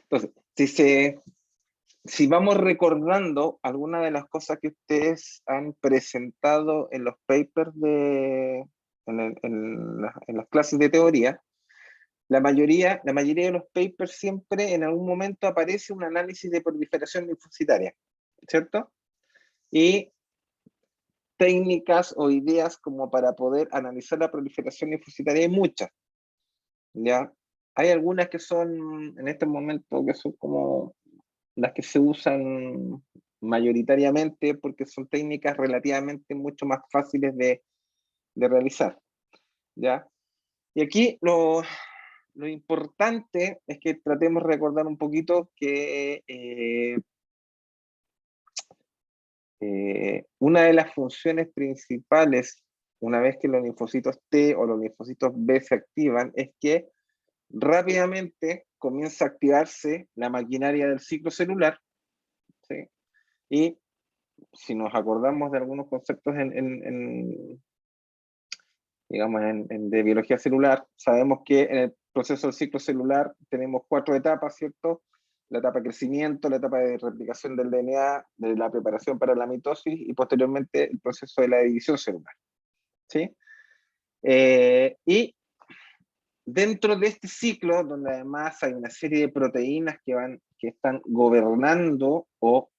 Entonces, si vamos recordando algunas de las cosas que ustedes han presentado en los papers en las clases de teoría, la mayoría de los papers siempre en algún momento aparece un análisis de proliferación linfocitaria, ¿cierto? Y técnicas o ideas como para poder analizar la proliferación linfocitaria hay muchas, ¿ya? Hay algunas que son, en este momento, que son como las que se usan mayoritariamente porque son técnicas relativamente mucho más fáciles de realizar, ¿ya? Y aquí lo importante es que tratemos de recordar un poquito que una de las funciones principales, una vez que los linfocitos T o los linfocitos B se activan, es que rápidamente comienza a activarse la maquinaria del ciclo celular, ¿sí? Y si nos acordamos de algunos conceptos digamos, de biología celular, sabemos que en el proceso del ciclo celular tenemos 4 etapas, ¿cierto? La etapa de crecimiento, la etapa de replicación del DNA, de la preparación para la mitosis y posteriormente el proceso de la división celular, ¿sí? Y dentro de este ciclo, donde además hay una serie de proteínas que están gobernando o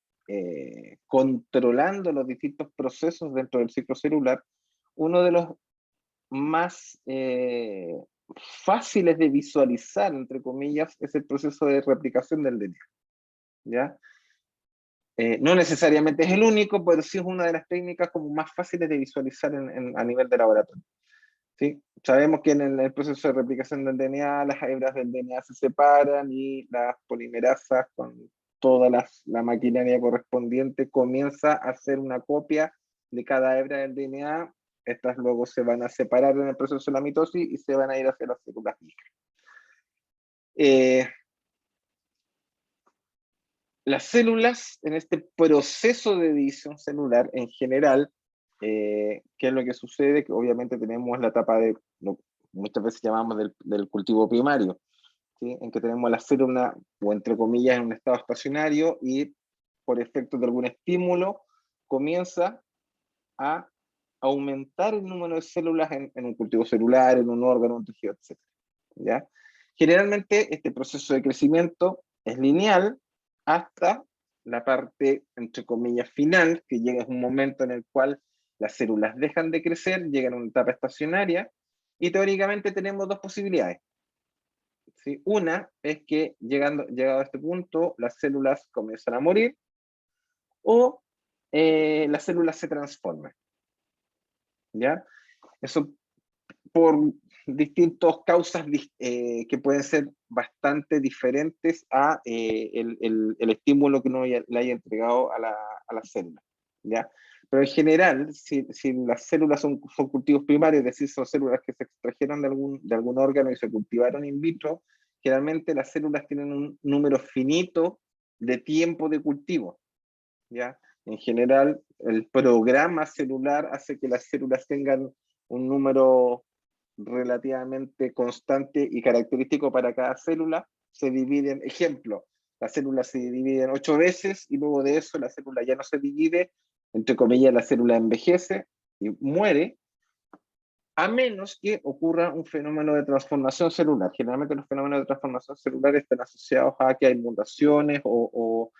controlando los distintos procesos dentro del ciclo celular, uno de los más fáciles de visualizar, entre comillas, es el proceso de replicación del DNA, ¿ya? No necesariamente es el único, pero sí es una de las técnicas como más fáciles de visualizar a nivel de laboratorio, ¿sí? Sabemos que en el proceso de replicación del DNA, las hebras del DNA se separan y las polimerasas con toda la maquinaria correspondiente comienza a hacer una copia de cada hebra del DNA. Estas luego se van a separar en el proceso de la mitosis y se van a ir hacia las células hijas. Las células en este proceso de división celular en general, ¿qué es lo que sucede? Que obviamente tenemos la etapa de, muchas veces llamamos del cultivo primario, ¿sí? En que tenemos la célula, o entre comillas, en un estado estacionario y por efecto de algún estímulo comienza a aumentar el número de células en un cultivo celular, en un órgano, un tejido, etc. ¿Ya? Generalmente este proceso de crecimiento es lineal hasta la parte, entre comillas, final, que llega un momento en el cual las células dejan de crecer, llegan a una etapa estacionaria, y teóricamente tenemos dos posibilidades, ¿sí? Una es que llegado a este punto, las células comienzan a morir, o las células se transforman, ¿ya? Eso por distintas causas que pueden ser bastante diferentes a el estímulo que uno le haya entregado a la célula, ¿ya? Pero en general, si las células son cultivos primarios, es decir, son células que se extrajeron de algún órgano y se cultivaron in vitro, generalmente las células tienen un número finito de tiempo de cultivo, ¿ya? En general, el programa celular hace que las células tengan un número relativamente constante y característico para cada célula. Se dividen, ejemplo, la célula se divide en 8 veces y luego de eso la célula ya no se divide, entre comillas, la célula envejece y muere, a menos que ocurra un fenómeno de transformación celular. Generalmente los fenómenos de transformación celular están asociados a que hay mutaciones o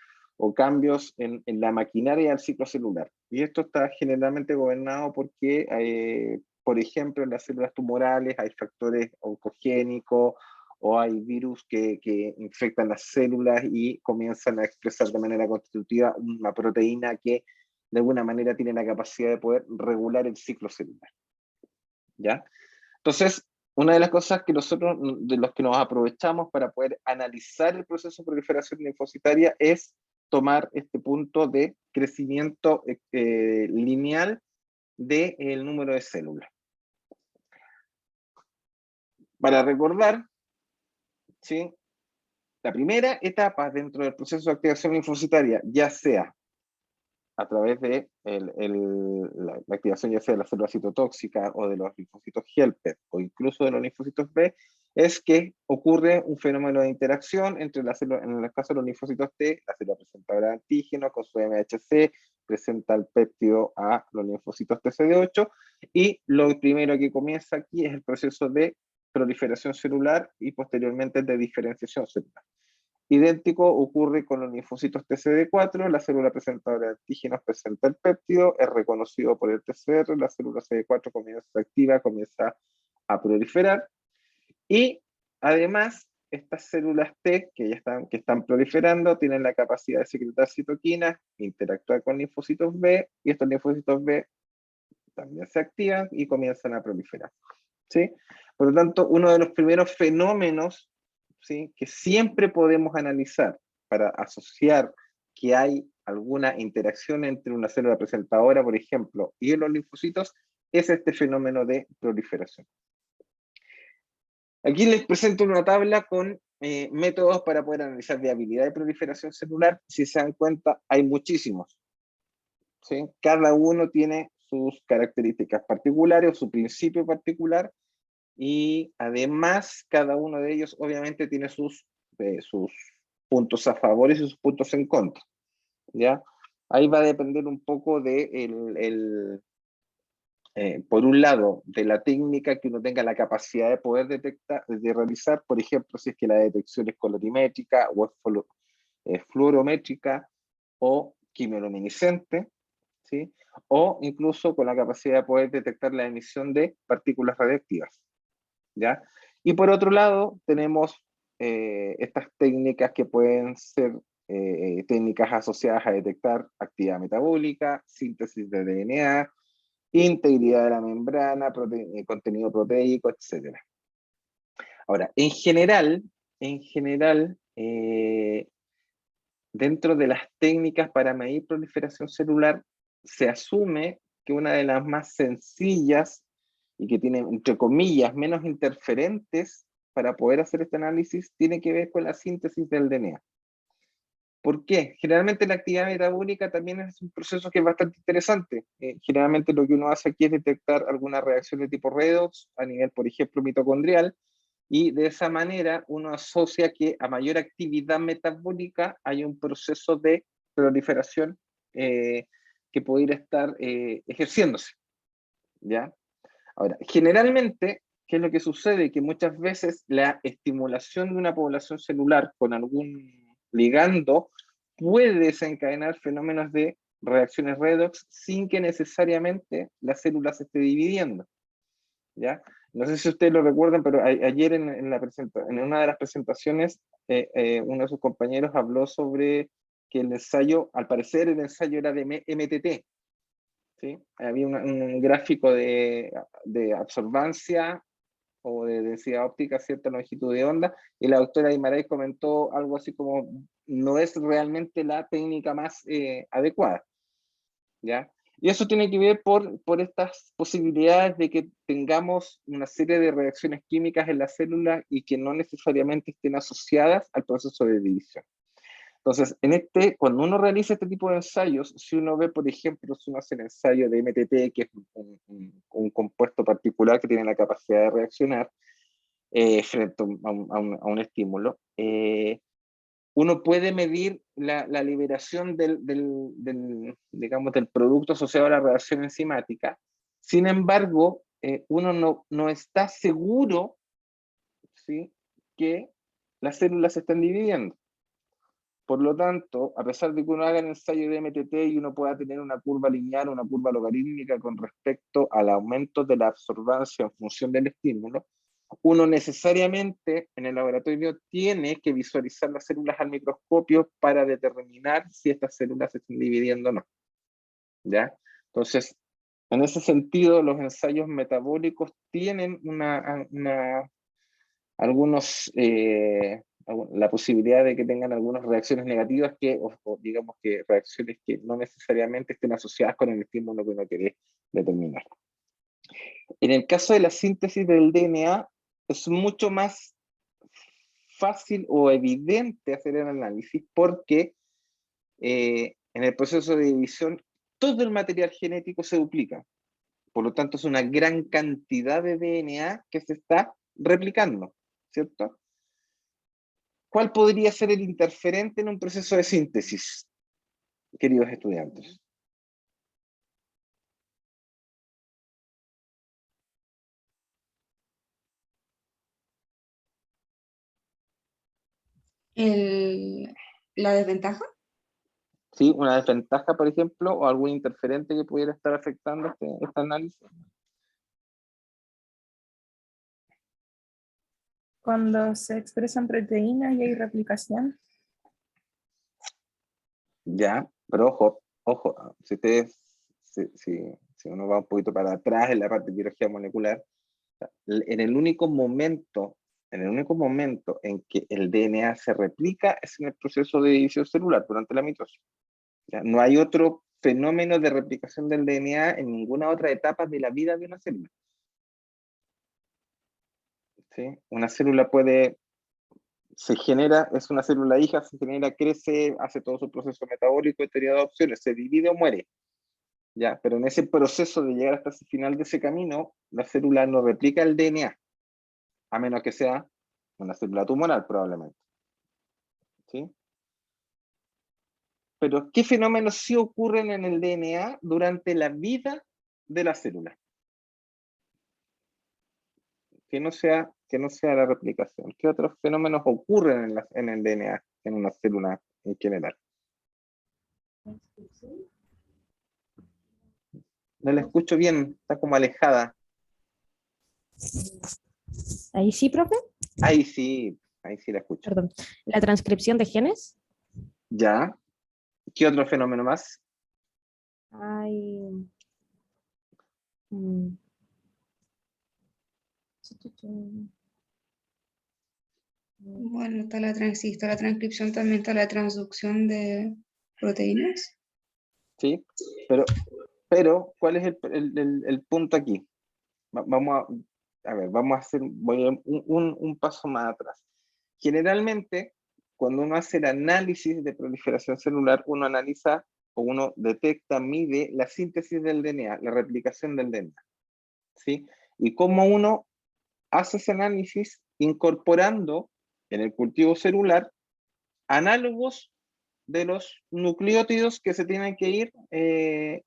cambios en la maquinaria del ciclo celular. Y esto está generalmente gobernado porque, por ejemplo, en las células tumorales hay factores oncogénicos o hay virus que infectan las células y comienzan a expresar de manera constitutiva una proteína que de alguna manera tiene la capacidad de poder regular el ciclo celular, ¿ya? Entonces, una de las cosas que nosotros, de los que nos aprovechamos para poder analizar el proceso de proliferación linfocitaria es tomar este punto de crecimiento lineal del número de células. Para recordar, ¿sí? La primera etapa dentro del proceso de activación linfocitaria, ya sea a través de la activación ya sea de la célula citotóxica o de los linfocitos helper o incluso de los linfocitos B, es que ocurre un fenómeno de interacción entre la célula, en el caso de los linfocitos T, la célula presentadora de antígeno con su MHC, presenta el péptido a los linfocitos TCD8, y lo primero que comienza aquí es el proceso de proliferación celular y posteriormente de diferenciación celular. Idéntico ocurre con los linfocitos TCD4, la célula presentadora de antígenos presenta el péptido, es reconocido por el TCR, la célula CD4 comienza activa, comienza a proliferar, y además estas células T que están proliferando tienen la capacidad de secretar citoquinas, interactuar con linfocitos B, y estos linfocitos B también se activan y comienzan a proliferar, ¿sí? Por lo tanto, uno de los primeros fenómenos, ¿sí?, que siempre podemos analizar para asociar que hay alguna interacción entre una célula presentadora, por ejemplo, y los linfocitos, es este fenómeno de proliferación. Aquí les presento una tabla con métodos para poder analizar viabilidad de proliferación celular. Si se dan cuenta, hay muchísimos, ¿sí? Cada uno tiene sus características particulares, su principio particular, y además cada uno de ellos obviamente tiene sus puntos a favor y sus puntos en contra, ¿ya? Ahí va a depender un poco de por un lado, de la técnica que uno tenga la capacidad de poder detectar, de realizar, por ejemplo, si es que la detección es colorimétrica o es fluorométrica o quimioluminiscente, ¿sí? O incluso con la capacidad de poder detectar la emisión de partículas radiactivas, ¿ya? Y por otro lado, tenemos estas técnicas que pueden ser técnicas asociadas a detectar actividad metabólica, síntesis de DNA, integridad de la membrana, contenido proteico, etc. Ahora, en general, dentro de las técnicas para medir proliferación celular, se asume que una de las más sencillas y que tiene, entre comillas, menos interferentes para poder hacer este análisis, tiene que ver con la síntesis del DNA. ¿Por qué? Generalmente la actividad metabólica también es un proceso que es bastante interesante. Generalmente lo que uno hace aquí es detectar alguna reacción de tipo redox a nivel, por ejemplo, mitocondrial, y de esa manera uno asocia que a mayor actividad metabólica hay un proceso de proliferación que podría estar ejerciéndose, ¿ya? Ahora, generalmente, ¿qué es lo que sucede? Que muchas veces la estimulación de una población celular con algún ligando puede desencadenar fenómenos de reacciones redox sin que necesariamente la célula se esté dividiendo, ¿ya? No sé si ustedes lo recuerdan, pero ayer en una de las presentaciones, uno de sus compañeros habló sobre que el ensayo, al parecer el ensayo era de MTT, ¿sí? Había un gráfico de absorbancia o de densidad óptica a cierta longitud de onda, y la doctora Guimarães comentó algo así como, no es realmente la técnica más adecuada, ¿ya? Y eso tiene que ver por estas posibilidades de que tengamos una serie de reacciones químicas en la célula y que no necesariamente estén asociadas al proceso de división. Entonces, cuando uno realiza este tipo de ensayos, si uno ve, por ejemplo, si uno hace el ensayo de MTT, que es un compuesto particular que tiene la capacidad de reaccionar frente a un estímulo, uno puede medir la liberación digamos, del producto asociado a la reacción enzimática. Sin embargo, uno no está seguro, ¿sí?, que las células se están dividiendo. Por lo tanto, a pesar de que uno haga el ensayo de MTT y uno pueda tener una curva lineal o una curva logarítmica con respecto al aumento de la absorbancia en función del estímulo, uno necesariamente en el laboratorio tiene que visualizar las células al microscopio para determinar si estas células se están dividiendo o no, ¿ya? Entonces, en ese sentido, los ensayos metabólicos tienen la posibilidad de que tengan algunas reacciones negativas o digamos que reacciones que no necesariamente estén asociadas con el estímulo que uno quiere determinar. En el caso de la síntesis del DNA, es mucho más fácil o evidente hacer el análisis porque en el proceso de división todo el material genético se duplica. Por lo tanto, es una gran cantidad de DNA que se está replicando, ¿cierto? ¿Cuál podría ser el interferente en un proceso de síntesis, queridos estudiantes? ¿La desventaja? ¿Sí? Una desventaja, por ejemplo, o algún interferente que pudiera estar afectando este análisis. Cuando se expresan proteínas y hay replicación. Ya, pero ojo, si uno va un poquito para atrás en la parte de biología molecular, en el único momento en que el DNA se replica es en el proceso de división celular, durante la mitosis. ¿Ya? No hay otro fenómeno de replicación del DNA en ninguna otra etapa de la vida de una célula. ¿Sí? Una célula se genera, es una célula hija, se genera, crece, hace todo su proceso metabólico, teoría de adopciones, se divide o muere. ¿Ya? Pero en ese proceso de llegar hasta el final de ese camino, la célula no replica el DNA, a menos que sea una célula tumoral probablemente. ¿Sí? Pero ¿qué fenómenos sí ocurren en el DNA durante la vida de la célula? Que no sea la replicación. ¿Qué otros fenómenos ocurren en el DNA, en una célula en general? No la escucho bien, está como alejada. Ahí sí, profe. Ahí sí la escucho. Perdón. La transcripción de genes. ¿Ya? ¿Qué otro fenómeno más? Hay. mm, Bueno, está está la transcripción, también está la transducción de proteínas. ¿Sí? Pero ¿cuál es el punto aquí? Vamos a ver, vamos a hacer un paso más atrás. Generalmente, cuando uno hace el análisis de proliferación celular, uno analiza o uno detecta, mide la síntesis del DNA, la replicación del DNA. ¿Sí? Y cómo uno hace ese análisis incorporando en el cultivo celular análogos de los nucleótidos que se tienen que ir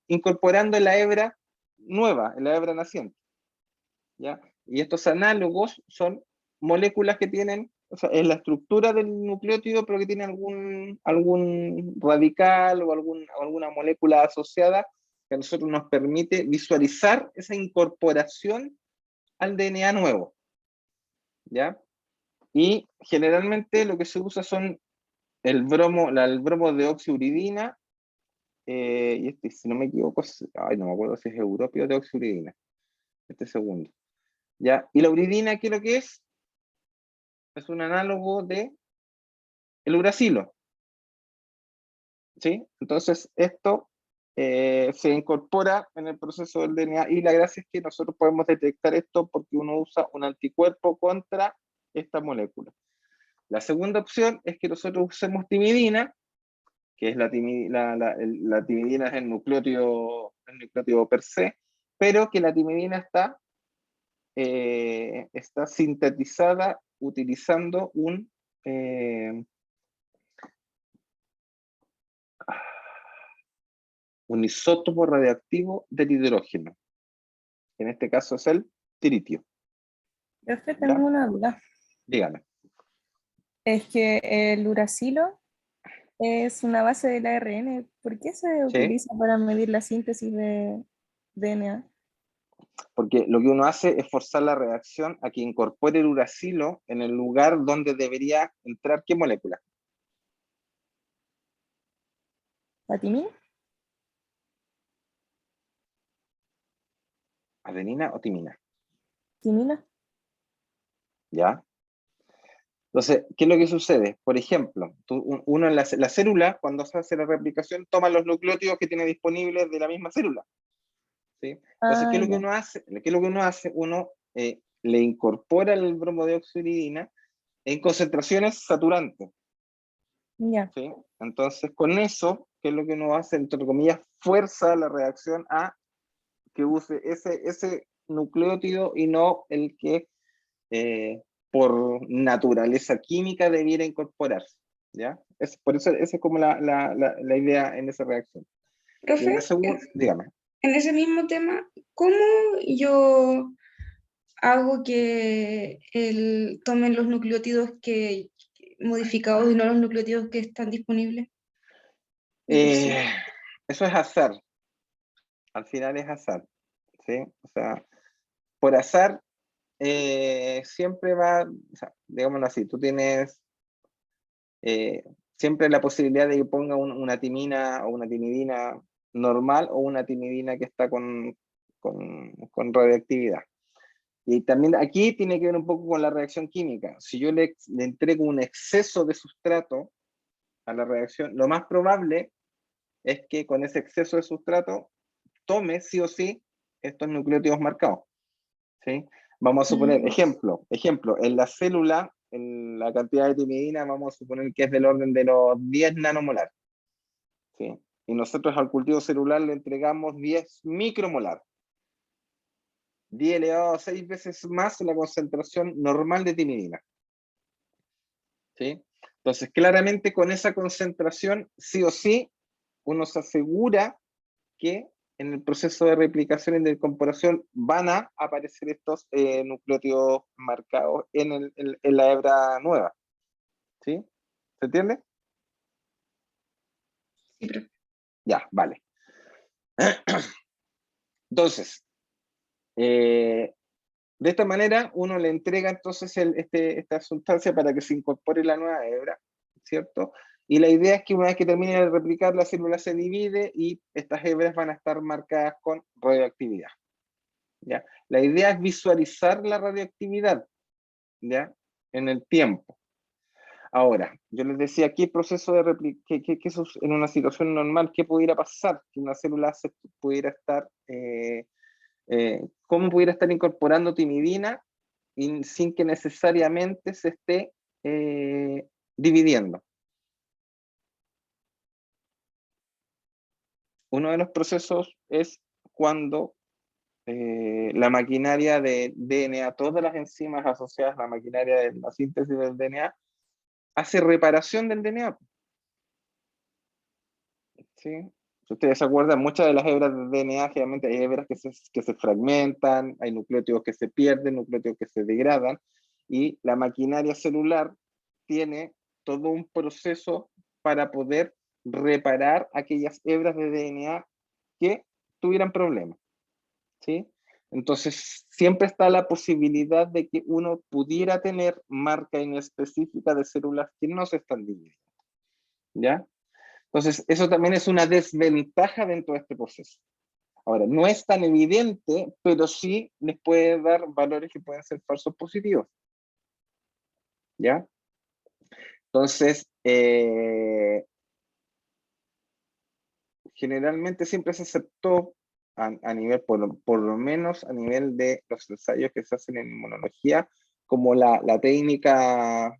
incorporando en la hebra nueva, en la hebra naciente. ¿Ya? Y estos análogos son moléculas que tienen, o sea, es la estructura del nucleótido, pero que tiene algún radical o alguna molécula asociada que a nosotros nos permite visualizar esa incorporación al DNA nuevo. ¿Ya? Y generalmente lo que se usa son el bromo de oxiuridina, y si no me equivoco, no me acuerdo si es europeo de oxiuridina, este segundo. ¿Ya? Y la uridina, ¿qué es lo que es? Es un análogo de el uracilo. ¿Sí? Entonces, esto se incorpora en el proceso del DNA y la gracia es que nosotros podemos detectar esto porque uno usa un anticuerpo contra esta molécula. La segunda opción es que nosotros usemos timidina, que es la timidina es el nucleótido per se, pero que la timidina está sintetizada utilizando un isótopo radioactivo del hidrógeno. En este caso es el tritio. Profe, ¿Ya? tengo una duda. Dígame. Es que el uracilo es una base del ARN. ¿Por qué se ¿Sí? utiliza para medir la síntesis de DNA? Porque lo que uno hace es forzar la reacción a que incorpore el uracilo en el lugar donde debería entrar ¿qué molécula? ¿La timina? ¿Adenina o timina? ¿Timina? ¿Ya? Entonces, ¿qué es lo que sucede? Por ejemplo, uno en la célula, cuando se hace la replicación, toma los nucleótidos que tiene disponibles de la misma célula. ¿Sí? Entonces, ¿qué es lo que Ya. uno hace? Uno le incorpora el bromo de oxiuridina en concentraciones saturantes. Ya. ¿Sí? Entonces, con eso, ¿qué es lo que uno hace? Entre comillas, fuerza la reacción a que use ese nucleótido y no el que por naturaleza química debiera incorporarse, ¿ya? Por eso esa es como la idea en esa reacción. Y en Profe, la segunda, dígame. en ese mismo tema, ¿cómo yo hago que tomen los nucleótidos modificados y no los nucleótidos que están disponibles? Eso es azar, al final es azar, ¿sí? O sea, por azar siempre va, o sea, digámoslo así, tú tienes siempre la posibilidad de que ponga una timina o una timidina normal o una timidina que está con radioactividad. Y también aquí tiene que ver un poco con la reacción química. Si yo le entrego un exceso de sustrato a la reacción, lo más probable es que con ese exceso de sustrato tome sí o sí estos nucleótidos marcados, ¿sí? Vamos a suponer, ejemplo, en la célula, en la cantidad de timidina, vamos a suponer que es del orden de los 10 nanomolar, ¿sí? Y nosotros al cultivo celular le entregamos 10 micromolar. 10 elevado a 6 veces más la concentración normal de timidina, ¿sí? Entonces, claramente con esa concentración, sí o sí, uno se asegura que en el proceso de replicación y de incorporación van a aparecer estos nucleótidos marcados en la hebra nueva, ¿sí? ¿Se entiende? Sí, profe. Ya, vale. Entonces, de esta manera uno le entrega entonces esta sustancia para que se incorpore la nueva hebra, ¿cierto? Y la idea es que una vez que termine de replicar, la célula se divide y estas hebras van a estar marcadas con radioactividad, ¿ya? La idea es visualizar la radioactividad, ¿ya? En el tiempo. Ahora, yo les decía, ¿qué proceso de en una situación normal, qué pudiera pasar? Que una célula pudiera estar, ¿cómo pudiera estar incorporando timidina sin que necesariamente se esté dividiendo? Uno de los procesos es cuando la maquinaria de DNA, todas las enzimas asociadas a la maquinaria de la síntesis del DNA, hace reparación del DNA. ¿Sí? Si ustedes se acuerdan, muchas de las hebras de DNA, generalmente hay hebras que se fragmentan, hay nucleótidos que se pierden, nucleótidos que se degradan, y la maquinaria celular tiene todo un proceso para poder reparar aquellas hebras de DNA que tuvieran problemas, ¿sí? Entonces, siempre está la posibilidad de que uno pudiera tener marca inespecífica de células que no se están dividiendo, ¿ya? Entonces, eso también es una desventaja dentro de este proceso. Ahora, no es tan evidente, pero sí les puede dar valores que pueden ser falsos positivos, ¿ya? Entonces, generalmente siempre se aceptó a nivel, por lo menos a nivel de los ensayos que se hacen en inmunología, como la técnica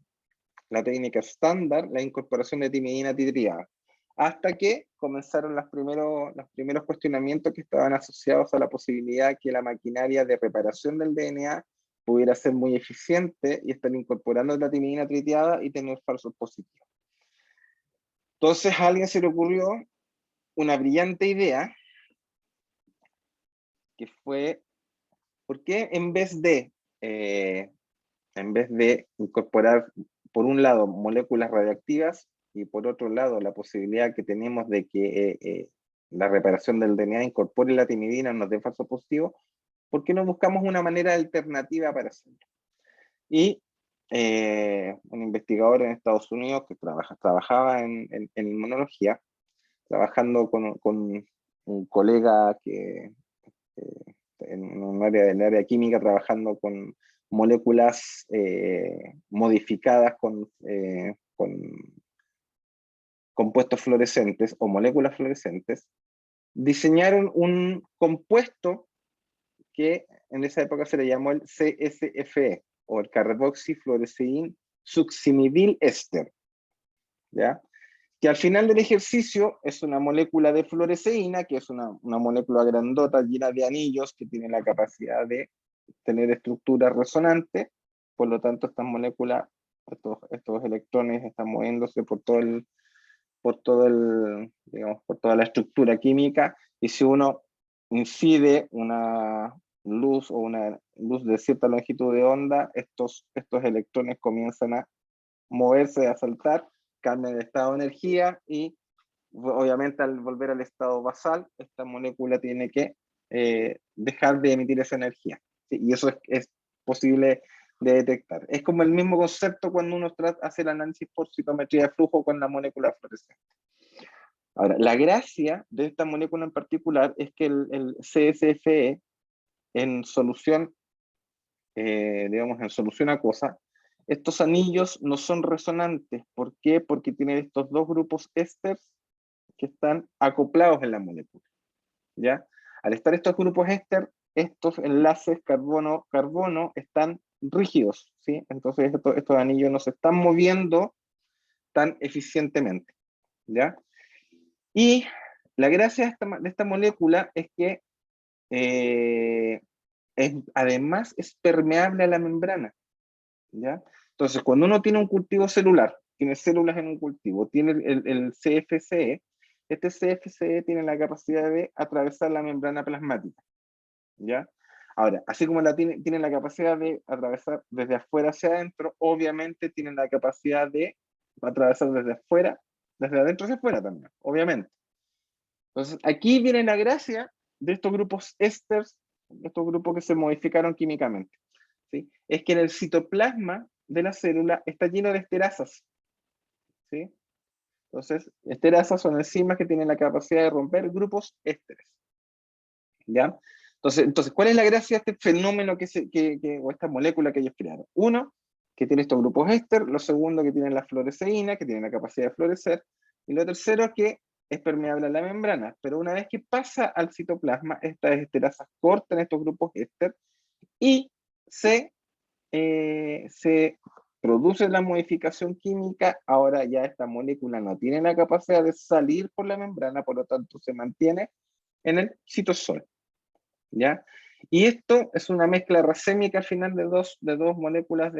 estándar, la incorporación de timidina titriada, hasta que comenzaron los primeros cuestionamientos que estaban asociados a la posibilidad que la maquinaria de reparación del DNA pudiera ser muy eficiente y estar incorporando la timidina tritiada y tener falsos positivos. Entonces a alguien se le ocurrió una brillante idea, que fue, ¿por qué en vez de incorporar, por un lado, moléculas radiactivas y por otro lado, la posibilidad que tenemos de que la reparación del DNA incorpore la timidina nos dé falso positivo, ¿por qué no buscamos una manera alternativa para hacerlo? Y un investigador en Estados Unidos que trabajaba en inmunología, trabajando con un colega que en un área química, trabajando con moléculas modificadas con compuestos fluorescentes o moléculas fluorescentes, diseñaron un compuesto que en esa época se le llamó el CSFE, o el carboxifluorescein succinidil éster, ¿ya? que al final del ejercicio es una molécula de fluoresceína, que es una molécula grandota llena de anillos que tiene la capacidad de tener estructuras resonantes, por lo tanto estas moléculas, estos electrones están moviéndose por digamos, por toda la estructura química, y si uno incide una luz o una luz de cierta longitud de onda, estos electrones comienzan a moverse, a saltar, cambian de estado de energía y obviamente al volver al estado basal, esta molécula tiene que dejar de emitir esa energía. ¿Sí? Y eso es posible de detectar. Es como el mismo concepto cuando uno hace el análisis por citometría de flujo con la molécula fluorescente. Ahora, la gracia de esta molécula en particular es que el CSFE en solución, digamos, en solución acuosa, estos anillos no son resonantes. ¿Por qué? Porque tienen estos dos grupos ésteres que están acoplados en la molécula, ¿ya? Al estar estos grupos éster, estos enlaces carbono-carbono están rígidos, ¿sí? Entonces estos anillos no se están moviendo tan eficientemente, ¿ya? Y la gracia de esta molécula es que además es permeable a la membrana, ¿ya? Entonces, cuando uno tiene un cultivo celular, tiene células en un cultivo, tiene el CFCE, este CFCE tiene la capacidad de atravesar la membrana plasmática, ¿ya? Ahora, así como tiene la capacidad de atravesar desde afuera hacia adentro, obviamente tiene la capacidad de atravesar desde afuera, desde adentro hacia afuera también, obviamente. Entonces, aquí viene la gracia de estos grupos ésteres, estos grupos que se modificaron químicamente, ¿sí? Es que en el citoplasma de la célula está lleno de esterasas, ¿sí? Entonces, esterasas son enzimas que tienen la capacidad de romper grupos ésteres, ¿ya? Entonces, ¿cuál es la gracia de este fenómeno o esta molécula que ellos crearon? Uno, que tiene estos grupos éster; lo segundo, que tiene la fluoresceína, que tiene la capacidad de florecer; y lo tercero, que es permeable a la membrana, pero una vez que pasa al citoplasma, estas esterasas cortan estos grupos éster y se produce la modificación química. Ahora ya esta molécula no tiene la capacidad de salir por la membrana, por lo tanto se mantiene en el citosol, ¿ya? Y esto es una mezcla racémica al final de dos moléculas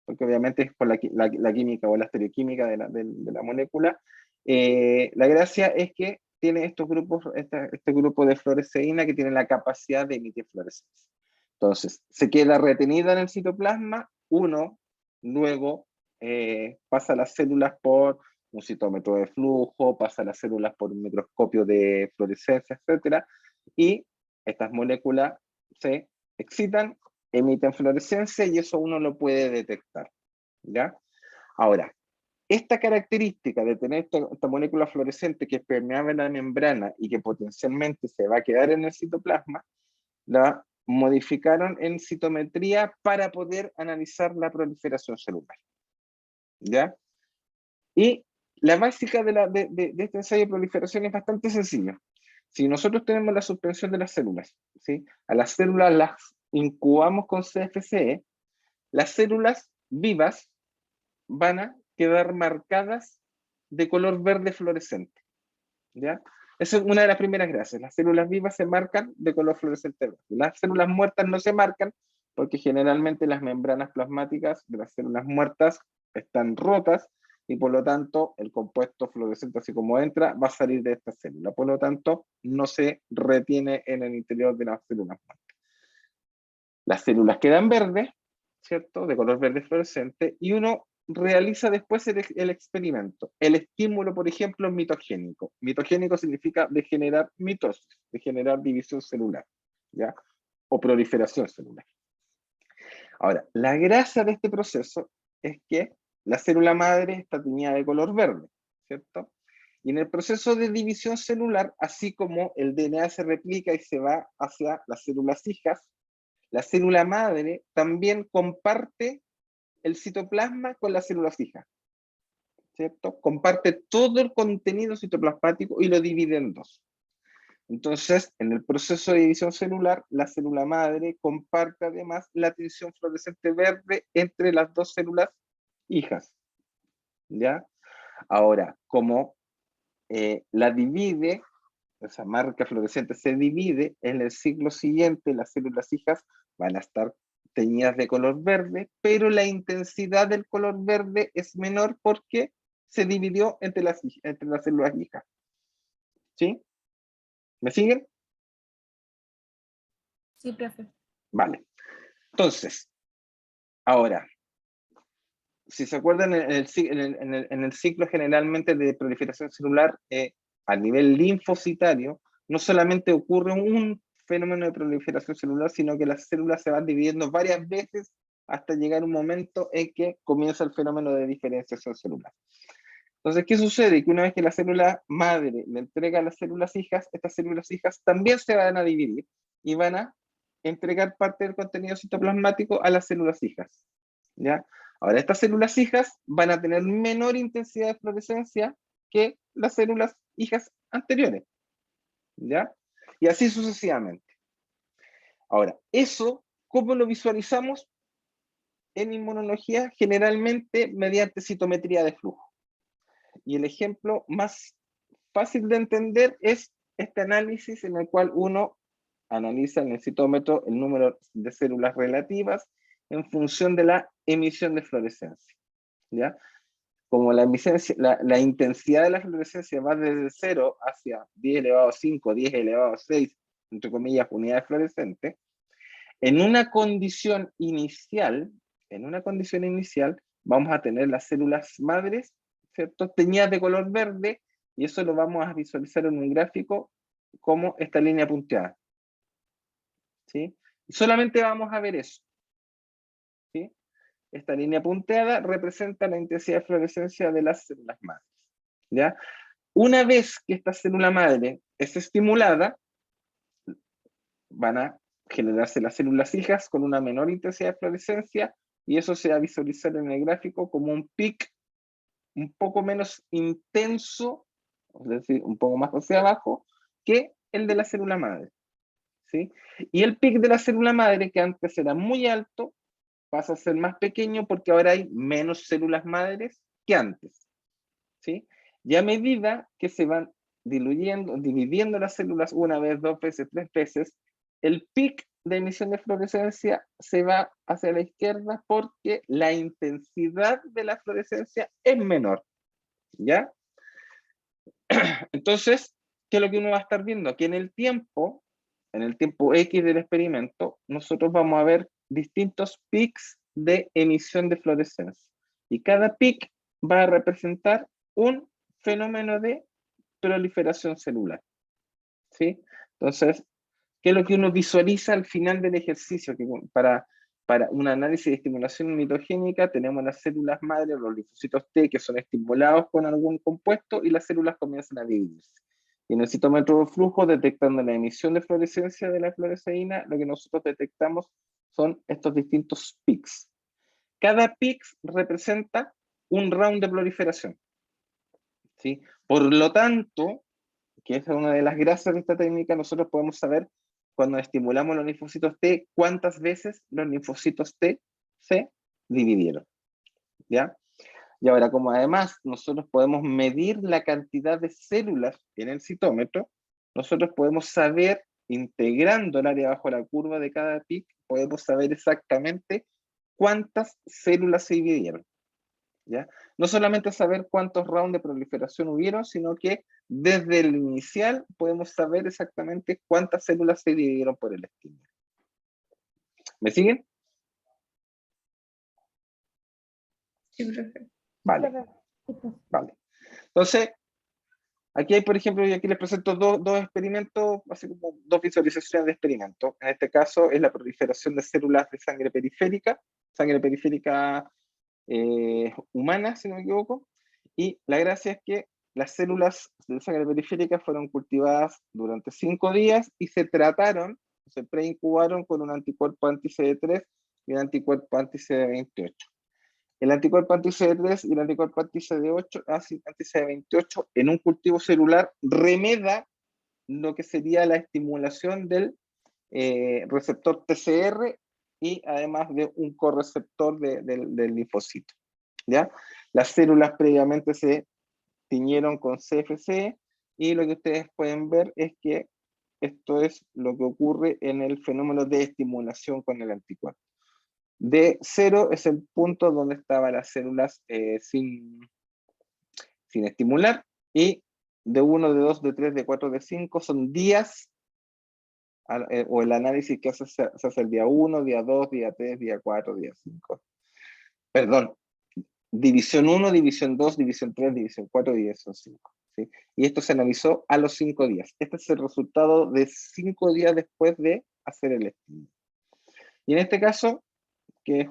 porque obviamente es por la química o la estereoquímica de la molécula. La gracia es que tiene estos grupos, este grupo de fluoresceína que tiene la capacidad de emitir fluorescencia. Entonces, se queda retenida en el citoplasma, luego pasa las células por un citómetro de flujo, pasa las células por un microscopio de fluorescencia, etc. Y estas moléculas se excitan, emiten fluorescencia y eso uno lo puede detectar, ¿ya? Ahora, esta característica de tener esta molécula fluorescente que es permeable a la membrana y que potencialmente se va a quedar en el citoplasma, la modificaron en citometría para poder analizar la proliferación celular, ¿ya? Y la básica de este ensayo de proliferación es bastante sencilla. Si nosotros tenemos la suspensión de las células, ¿sí? A las células las incubamos con CFCE, las células vivas van a quedar marcadas de color verde fluorescente, ¿ya? Esa es una de las primeras gracias. Las células vivas se marcan de color fluorescente verde. Las células muertas no se marcan porque generalmente las membranas plasmáticas de las células muertas están rotas y por lo tanto el compuesto fluorescente, así como entra, va a salir de esta célula. Por lo tanto, no se retiene en el interior de las células muertas. Las células quedan verdes, ¿cierto? De color verde fluorescente, y uno realiza después el experimento. El estímulo, por ejemplo, es mitogénico. Mitogénico significa de generar mitosis, de generar división celular, ¿ya? O proliferación celular. Ahora, la gracia de este proceso es que la célula madre está teñida de color verde, ¿cierto? Y en el proceso de división celular, así como el DNA se replica y se va hacia las células hijas, la célula madre también comparte el citoplasma con las células hijas, ¿cierto? Comparte todo el contenido citoplasmático y lo divide en dos. Entonces, en el proceso de división celular, la célula madre comparte además la tensión fluorescente verde entre las dos células hijas, ¿ya? Ahora, como la divide, esa marca fluorescente se divide, en el ciclo siguiente las células hijas van a estar teñidas de color verde, pero la intensidad del color verde es menor porque se dividió entre las células hijas. ¿Sí? ¿Me siguen? Sí, profe. Vale. Entonces, ahora, si se acuerdan, en el ciclo generalmente de proliferación celular, a nivel linfocitario, no solamente ocurre un fenómeno de proliferación celular, sino que las células se van dividiendo varias veces hasta llegar a un momento en que comienza el fenómeno de diferenciación celular. Entonces, ¿qué sucede? Que una vez que la célula madre le entrega a las células hijas, estas células hijas también se van a dividir y van a entregar parte del contenido citoplasmático a las células hijas. ¿Ya? Ahora, estas células hijas van a tener menor intensidad de fluorescencia que las células hijas anteriores. ¿Ya? Y así sucesivamente. Ahora, eso, ¿cómo lo visualizamos en inmunología? Generalmente mediante citometría de flujo. Y el ejemplo más fácil de entender es este análisis en el cual uno analiza en el citómetro el número de células relativas en función de la emisión de fluorescencia. ¿Ya? Como la intensidad de la fluorescencia va desde 0 hacia 10 elevado a 5, 10 elevado a 6, entre comillas, unidades fluorescentes, en una condición inicial, vamos a tener las células madres, ¿cierto?, teñidas de color verde, y eso lo vamos a visualizar en un gráfico como esta línea punteada. ¿Sí? Y solamente vamos a ver eso. ¿Sí? Esta línea punteada representa la intensidad de fluorescencia de las células madres. ¿Ya? Una vez que esta célula madre es estimulada, van a generarse las células hijas con una menor intensidad de fluorescencia, y eso se va a visualizar en el gráfico como un pic un poco menos intenso, es decir, un poco más hacia abajo, que el de la célula madre. ¿Sí? Y el pic de la célula madre, que antes era muy alto, pasa a ser más pequeño porque ahora hay menos células madres que antes. ¿Sí? Y a medida que se van dividiendo las células una vez, dos veces, tres veces, el pic de emisión de fluorescencia se va hacia la izquierda porque la intensidad de la fluorescencia es menor. ¿Ya? Entonces, ¿qué es lo que uno va a estar viendo? Aquí en el tiempo X del experimento, nosotros vamos a ver distintos pics de emisión de fluorescencia. Y cada pic va a representar un fenómeno de proliferación celular. ¿Sí? Entonces, ¿qué es lo que uno visualiza al final del ejercicio? Que para un análisis de estimulación mitogénica tenemos las células madre, los linfocitos T, que son estimulados con algún compuesto, y las células comienzan a dividirse. Y en el citómetro de flujo, detectando la emisión de fluorescencia de la fluoresceína, lo que nosotros detectamos son estos distintos pics. Cada pic representa un round de proliferación. ¿Sí? Por lo tanto, que es una de las gracias de esta técnica, nosotros podemos saber cuando estimulamos los linfocitos T, cuántas veces los linfocitos T se dividieron. ¿Ya? Y ahora, como además nosotros podemos medir la cantidad de células en el citómetro, nosotros podemos saber, integrando el área bajo la curva de cada pic, podemos saber exactamente cuántas células se dividieron. ¿Ya? No solamente saber cuántos rounds de proliferación hubieron, sino que desde el inicial podemos saber exactamente cuántas células se dividieron por el estímulo. ¿Me siguen? Sí, profe. Vale. Vale. Entonces, aquí hay, por ejemplo, y aquí les presento dos experimentos, así como dos visualizaciones de experimentos. En este caso es la proliferación de células de sangre periférica humana, si no me equivoco, y la gracia es que las células de sangre periférica fueron cultivadas durante 5 días y se preincubaron con un anticuerpo anti-CD3 y un anticuerpo anti-CD28. El anticuerpo anti-CD3 y el anticuerpo anti-CD28 en un cultivo celular remeda lo que sería la estimulación del receptor TCR y además de un correceptor del linfocito. ¿Ya? Las células previamente se tiñeron con CFC, y lo que ustedes pueden ver es que esto es lo que ocurre en el fenómeno de estimulación con el anticuerpo. D0 es el punto donde estaban las células sin estimular, y D1, D2, D3, D4, D5 son días, o el análisis que se hace el día 1, día 2, día 3, día 4, día 5. Perdón, división 1, división 2, división 3, división 4, división 5. ¿Sí? Y esto se analizó a los 5 días. Este es el resultado de 5 días después de hacer el estímulo. Y en este caso, que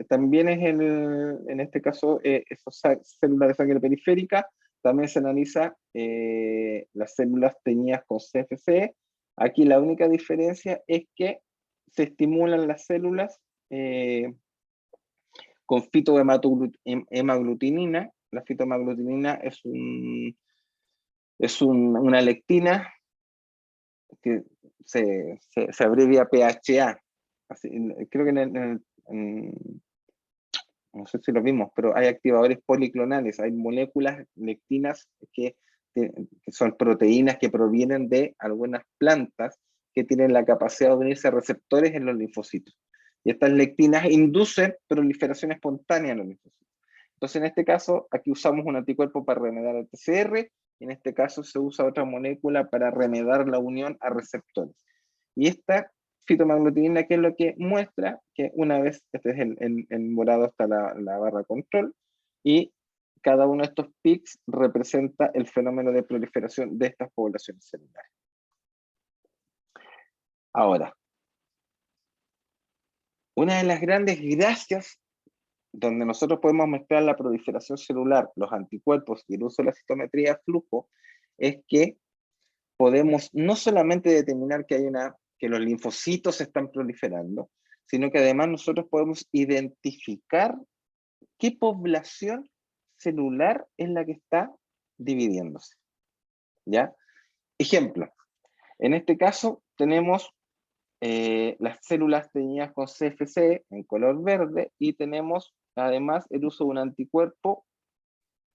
también es en este caso, esas células de sangre periférica, también se analiza las células teñidas con CFC. Aquí la única diferencia es que se estimulan las células con fitohemaglutinina. La fitohemaglutinina es una lectina que se abrevia PHA. Así, creo que no sé si lo vimos, pero hay activadores policlonales, hay moléculas lectinas que son proteínas que provienen de algunas plantas que tienen la capacidad de unirse a receptores en los linfocitos. Y estas lectinas inducen proliferación espontánea en los linfocitos. Entonces, en este caso, aquí usamos un anticuerpo para remediar el TCR, y en este caso se usa otra molécula para remediar la unión a receptores. Y esta fitomaglutinina, que es lo que muestra que una vez, este es en morado está la barra control, y cada uno de estos pics representa el fenómeno de proliferación de estas poblaciones celulares. Ahora, una de las grandes gracias donde nosotros podemos mezclar la proliferación celular, los anticuerpos y el uso de la citometría de flujo, es que podemos no solamente determinar que los linfocitos están proliferando, sino que además nosotros podemos identificar qué población celular es la que está dividiéndose. ¿Ya? Ejemplo, en este caso tenemos las células teñidas con CFC en color verde, y tenemos además el uso de un anticuerpo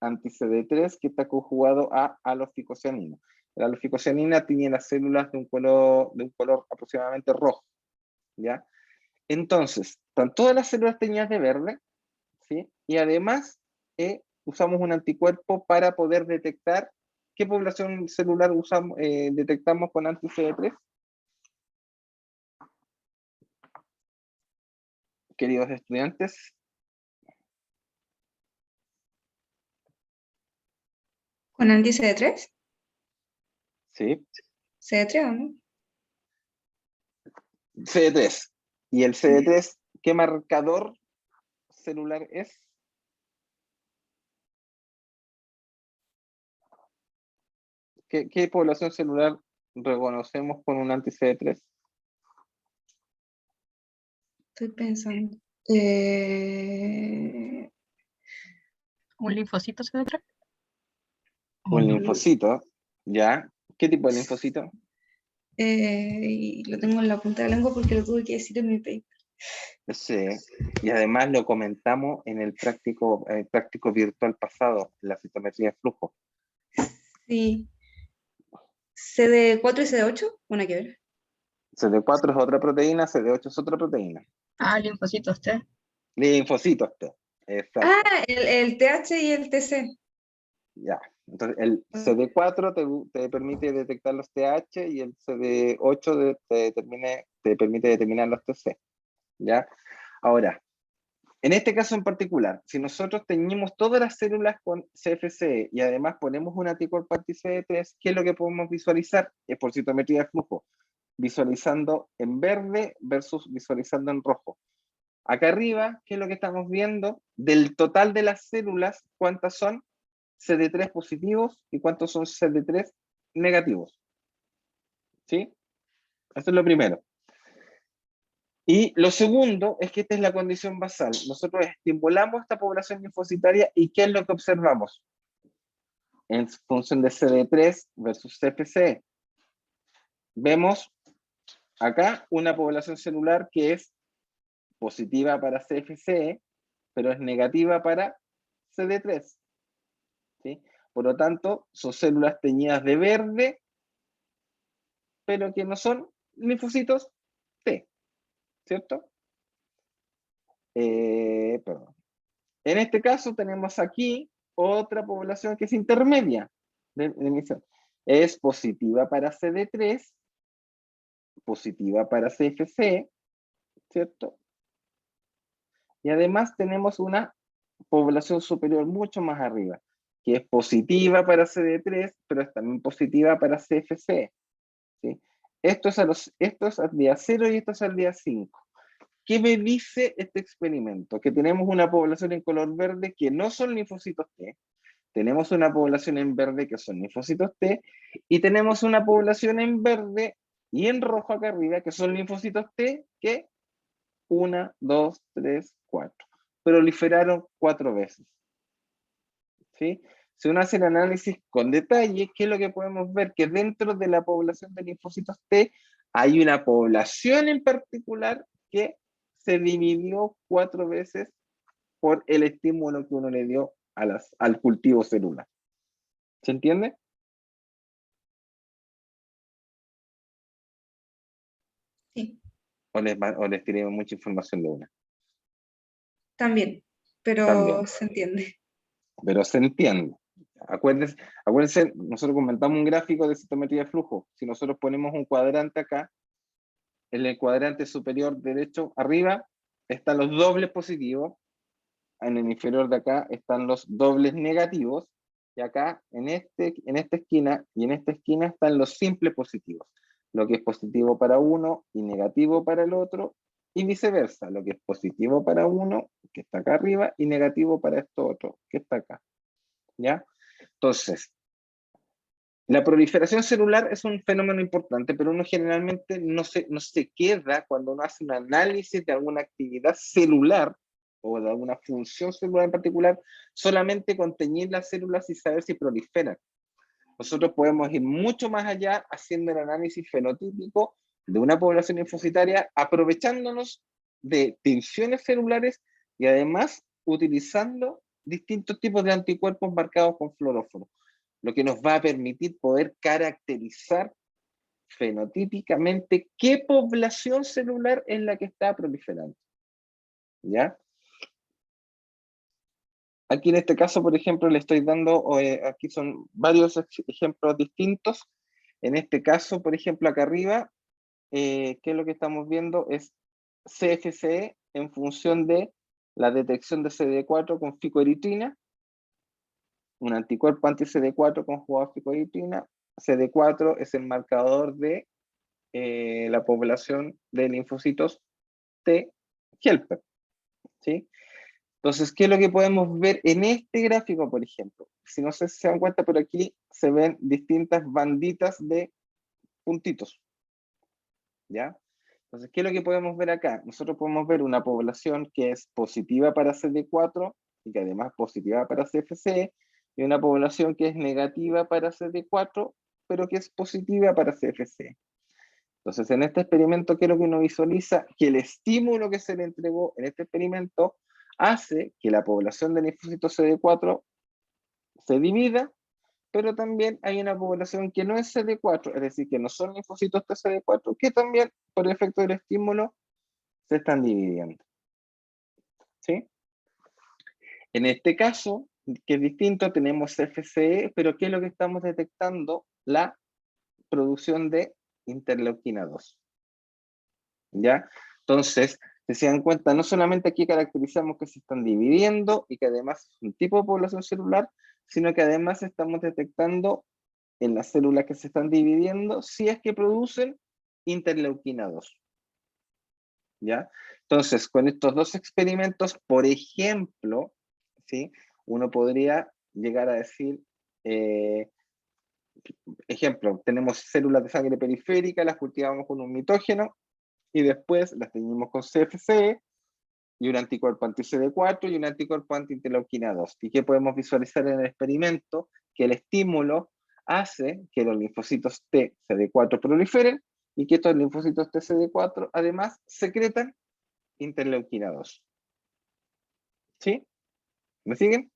anti-CD3 que está conjugado a aloficocianina. La aloficocianina tiene las células de un color aproximadamente rojo, ¿ya? Entonces, están todas las células teñidas de verde, ¿sí? Y además usamos un anticuerpo para poder detectar qué población celular detectamos con anti-CD3. Queridos estudiantes. ¿Con anti-CD3? Sí. ¿CD3 o no? CD3. ¿Y el CD3 qué marcador celular es? ¿Qué población celular reconocemos con un anti-CD3? Estoy pensando. ¿Un linfocito CD3? Un linfocito, ¿ya? ¿Qué tipo de linfocito? Y lo tengo en la punta de la lengua porque lo tuve que decir en mi paper. Sí, y además lo comentamos en el práctico virtual pasado, la citometría de flujo. Sí. ¿CD4 y CD8? Una que ver. CD4 es otra proteína, CD8 es otra proteína. Ah, linfocitos T. Linfocitos T. Exacto. Ah, el TH y el TC. Ya. Entonces, el CD4 te permite detectar los TH, y el CD8 te permite determinar los TC. ¿Ya? Ahora, en este caso en particular, si nosotros teñimos todas las células con CFC y además ponemos un anticuerpo anti-CD3, ¿qué es lo que podemos visualizar? Es por citometría de flujo, visualizando en verde versus visualizando en rojo. Acá arriba, ¿qué es lo que estamos viendo? Del total de las células, ¿cuántas son CD3 positivos y cuántos son CD3 negativos? ¿Sí? Esto es lo primero. Y lo segundo es que esta es la condición basal. Nosotros estimulamos esta población linfocitaria, y ¿qué es lo que observamos? En función de CD3 versus CFC, vemos acá una población celular que es positiva para CFC, pero es negativa para CD3. ¿Sí? Por lo tanto, son células teñidas de verde, pero que no son linfocitos T, ¿cierto? Perdón. En este caso tenemos aquí otra población que es intermedia de emisión. Es positiva para CD3, positiva para CFC, ¿cierto? Y además tenemos una población superior mucho más arriba, que es positiva para CD3, pero es también positiva para CFC, ¿sí? Esto es al día 0 y esto es al día 5. ¿Qué me dice este experimento? Que tenemos una población en color verde que no son linfocitos T, tenemos una población en verde que son linfocitos T, y tenemos una población en verde y en rojo acá arriba que son linfocitos T que 1, 2, 3, 4 proliferaron 4 veces. ¿Sí? Si uno hace el análisis con detalle, ¿qué es lo que podemos ver? Que dentro de la población de linfocitos T hay una población en particular que se dividió 4 veces por el estímulo que uno le dio al cultivo celular. ¿Se entiende? Sí, ¿O les tiré mucha información de una? también, pero También, se entiende. pero se entiende. Acuérdense, nosotros comentamos un gráfico de citometría de flujo. Si nosotros ponemos un cuadrante acá, en el cuadrante superior derecho arriba están los dobles positivos, en el inferior de acá están los dobles negativos, y acá en esta esquina y en esta esquina están los simples positivos, lo que es positivo para uno y negativo para el otro, y viceversa, lo que es positivo para uno, que está acá arriba, y negativo para esto otro, que está acá. ¿Ya? Entonces, la proliferación celular es un fenómeno importante, pero uno generalmente no se queda cuando uno hace un análisis de alguna actividad celular o de alguna función celular en particular, solamente con teñir las células y saber si proliferan. Nosotros podemos ir mucho más allá haciendo el análisis fenotípico de una población linfocitaria, aprovechándonos de tensiones celulares y además utilizando distintos tipos de anticuerpos marcados con fluorófono, lo que nos va a permitir poder caracterizar fenotípicamente qué población celular es la que está proliferando. ¿Ya? Aquí en este caso, por ejemplo, le estoy dando, aquí son varios ejemplos distintos. En este caso, por ejemplo, acá arriba, ¿qué es lo que estamos viendo? Es CFCE en función de la detección de CD4 con ficoeritrina, un anticuerpo anti-CD4 conjugado a ficoeritrina. CD4 es el marcador de la población de linfocitos T helper, ¿sí? Entonces, ¿qué es lo que podemos ver en este gráfico, por ejemplo? Si no sé si se dan cuenta, pero aquí se ven distintas banditas de puntitos, ¿ya? Entonces, ¿qué es lo que podemos ver acá? Nosotros podemos ver una población que es positiva para CD4 y que además es positiva para CFC, y una población que es negativa para CD4, pero que es positiva para CFC. Entonces, en este experimento, ¿qué es lo que uno visualiza? Que el estímulo que se le entregó en este experimento hace que la población de linfocitos CD4 se divida, pero también hay una población que no es CD4, es decir, que no son linfocitos de CD4, que también, por efecto del estímulo, se están dividiendo. ¿Sí? En este caso, que es distinto, tenemos FCE, pero ¿qué es lo que estamos detectando? La producción de interleuquina 2. ¿Ya? Entonces, si se dan cuenta, no solamente aquí caracterizamos que se están dividiendo y que además es un tipo de población celular, sino que además estamos detectando en las células que se están dividiendo si es que producen interleuquina 2. ¿Ya? Entonces, con estos dos experimentos, por ejemplo, ¿sí? Uno podría llegar a decir, ejemplo, tenemos células de sangre periférica, las cultivamos con un mitógeno, y después las teñimos con CFC y un anticuerpo anti-CD4 y un anticuerpo anti-interleuquina 2. ¿Y qué podemos visualizar en el experimento? Que el estímulo hace que los linfocitos T CD4 proliferen y que estos linfocitos T CD4 además secretan interleuquina 2. ¿Sí? ¿Me siguen?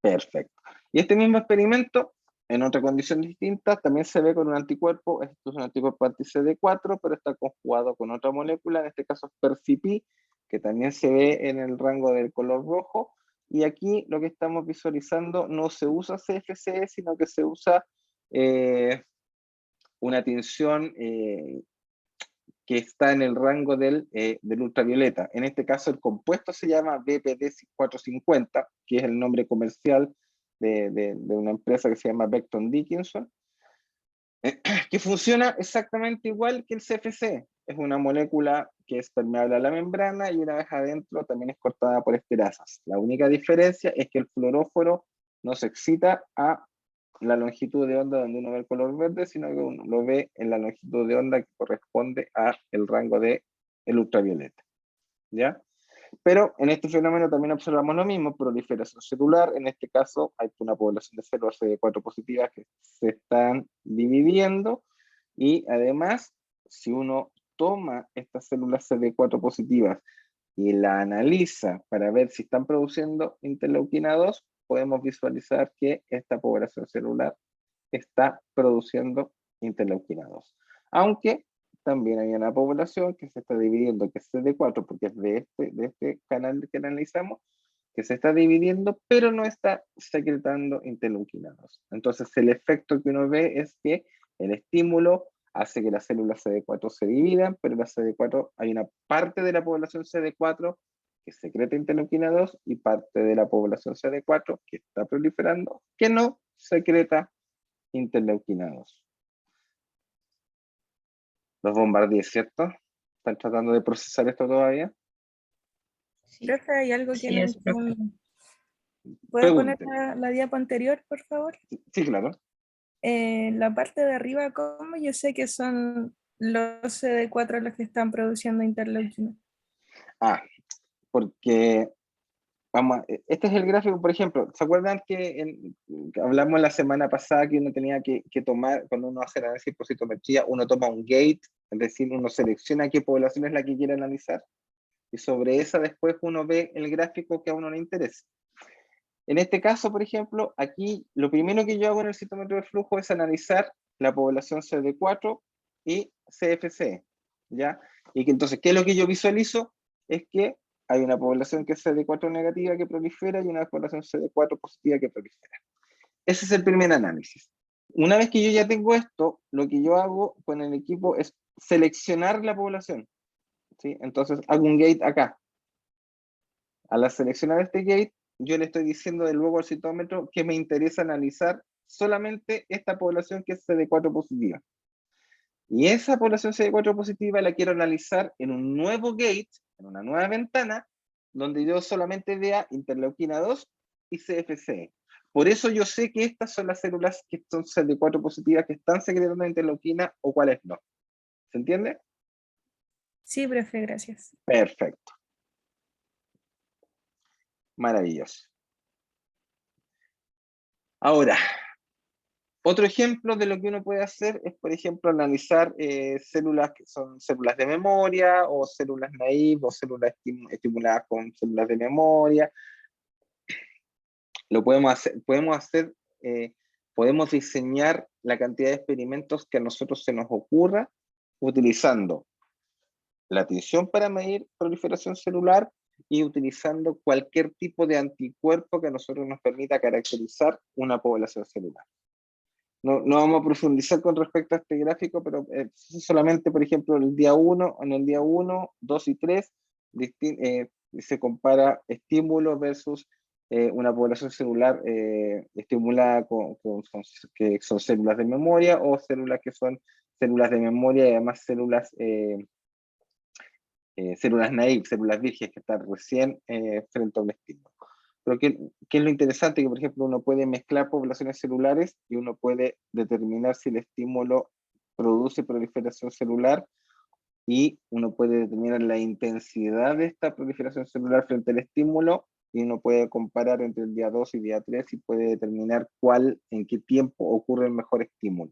Perfecto. Y este mismo experimento, en otra condición distinta, también se ve con un anticuerpo. Esto es un anticuerpo anti-CD4, pero está conjugado con otra molécula, en este caso es PERCP, que también se ve en el rango del color rojo. Y aquí lo que estamos visualizando no se usa CFC, sino que se usa una tinción que está en el rango del ultravioleta. En este caso el compuesto se llama BPD450, que es el nombre comercial de una empresa que se llama Becton Dickinson, que funciona exactamente igual que el CFC. Es una molécula que es permeable a la membrana y una vez adentro también es cortada por esterasas. La única diferencia es que el fluoróforo no se excita a la longitud de onda donde uno ve el color verde, sino que uno lo ve en la longitud de onda que corresponde a el rango del ultravioleta. ¿Ya? Pero en este fenómeno también observamos lo mismo, proliferación celular. En este caso hay una población de células CD4 positivas que se están dividiendo, y además, si uno toma estas células CD4 positivas y la analiza para ver si están produciendo interleuquina 2, podemos visualizar que esta población celular está produciendo interleuquina 2. Aunque también hay una población que se está dividiendo, que es CD4, porque es de este canal que analizamos, que se está dividiendo, pero no está secretando interleuquina 2. Entonces el efecto que uno ve es que el estímulo hace que las células CD4 se dividan, pero la CD4, hay una parte de la población CD4 que secreta interleuquina 2 y parte de la población CD4 que está proliferando, que no secreta interleuquina 2. Los bombardeé, ¿cierto? ¿Están tratando de procesar esto todavía? Sí. Profe, hay algo que Sí, no es, profe. entiendo. ¿Puede poner Pregúntenme. la diapo anterior, por favor? Sí, claro. La parte de arriba, ¿cómo yo sé que son los CD4 los que están produciendo interleuquina? Ah, porque este es el gráfico, por ejemplo, ¿se acuerdan que hablamos la semana pasada que uno tenía que tomar, cuando uno hace análisis por citometría, uno toma un gate, es decir, uno selecciona qué población es la que quiere analizar, y sobre esa después uno ve el gráfico que a uno le interesa. En este caso, por ejemplo, aquí lo primero que yo hago en el citómetro de flujo es analizar la población CD4 y CFC, ¿ya? Y que entonces, ¿qué es lo que yo visualizo? Es que hay una población que es CD4 negativa que prolifera y una población CD4 positiva que prolifera. Ese es el primer análisis. Una vez que yo ya tengo esto, lo que yo hago con el equipo es seleccionar la población, ¿sí? Entonces hago un gate acá. Al seleccionar este gate, yo le estoy diciendo de luego al citómetro que me interesa analizar solamente esta población que es CD4 positiva. Y esa población CD4 positiva la quiero analizar en un nuevo gate, en una nueva ventana, donde yo solamente vea interleuquina 2 y CFC. Por eso yo sé que estas son las células que son CD4 positivas que están secretando interleuquina o cuáles no. ¿Se entiende? Sí, profe, gracias. Perfecto. Maravilloso. Ahora, otro ejemplo de lo que uno puede hacer es, por ejemplo, analizar células que son células de memoria o células naive o células estimuladas con células de memoria. Lo podemos diseñar la cantidad de experimentos que a nosotros se nos ocurra utilizando la tinción para medir proliferación celular y utilizando cualquier tipo de anticuerpo que a nosotros nos permita caracterizar una población celular. No vamos a profundizar con respecto a este gráfico, pero solamente, por ejemplo, en el día 1, 2 y 3, se compara estímulo versus una población celular estimulada que son células de memoria o células que son células de memoria y además células naive, células virgen que están recién frente a un estímulo. Pero ¿qué es lo interesante? Que, por ejemplo, uno puede mezclar poblaciones celulares y uno puede determinar si el estímulo produce proliferación celular y uno puede determinar la intensidad de esta proliferación celular frente al estímulo y uno puede comparar entre el día 2 y día 3 y puede determinar en qué tiempo ocurre el mejor estímulo.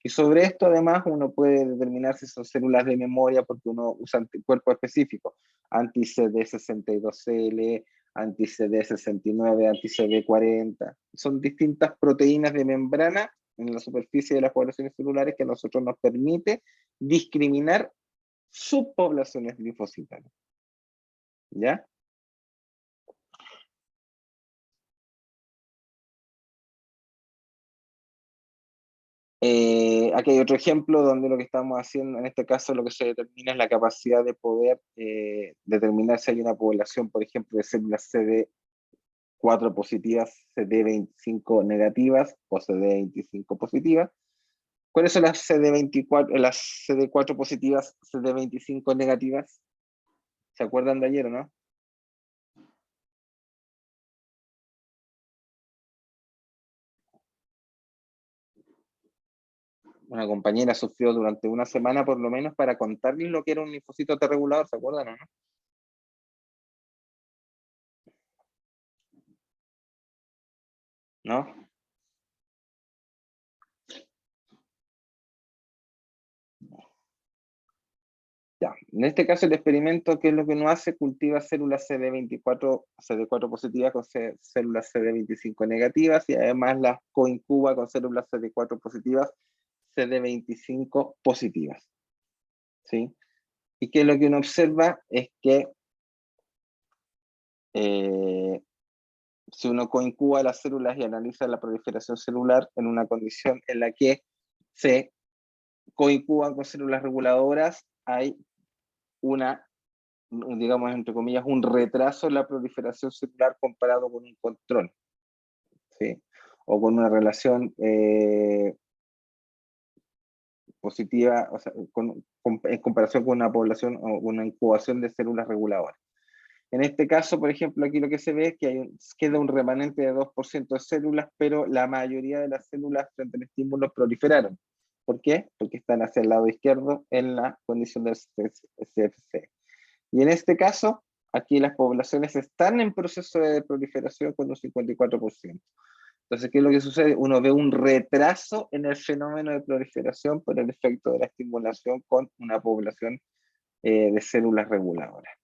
Y sobre esto, además, uno puede determinar si son células de memoria porque uno usa anticuerpos específicos, anti-CD62L, anti-CD69, anti-CD40. Son distintas proteínas de membrana en la superficie de las poblaciones celulares que a nosotros nos permite discriminar subpoblaciones linfocitarias. ¿Ya? Aquí hay otro ejemplo donde lo que estamos haciendo, en este caso lo que se determina es la capacidad de poder determinar si hay una población, por ejemplo, de células CD4 positivas, CD25 negativas o CD25 positivas. ¿Cuáles son las CD4 positivas, CD25 negativas? ¿Se acuerdan de ayer o no? Una compañera sufrió durante una semana por lo menos para contarles lo que era un linfocito T regulador, ¿se acuerdan o no? ¿No? Ya. En este caso el experimento, ¿qué es lo que uno hace? Cultiva células CD4 positivas con células CD25 negativas y además las coincuba con células CD4 positivas, CD25 positivas. ¿Sí? Y que lo que uno observa es que si uno coincuba las células y analiza la proliferación celular en una condición en la que se coincuban con células reguladoras, hay una, digamos, entre comillas, un retraso en la proliferación celular comparado con un control, ¿sí? O con una relación positiva, o sea, en comparación con una población o una incubación de células reguladoras. En este caso, por ejemplo, aquí lo que se ve es que queda un remanente de 2% de células, pero la mayoría de las células frente al estímulo proliferaron. ¿Por qué? Porque están hacia el lado izquierdo en la condición del CFC. Y en este caso, aquí las poblaciones están en proceso de proliferación con un 54%. Entonces, ¿qué es lo que sucede? Uno ve un retraso en el fenómeno de proliferación por el efecto de la estimulación con una población de células reguladoras.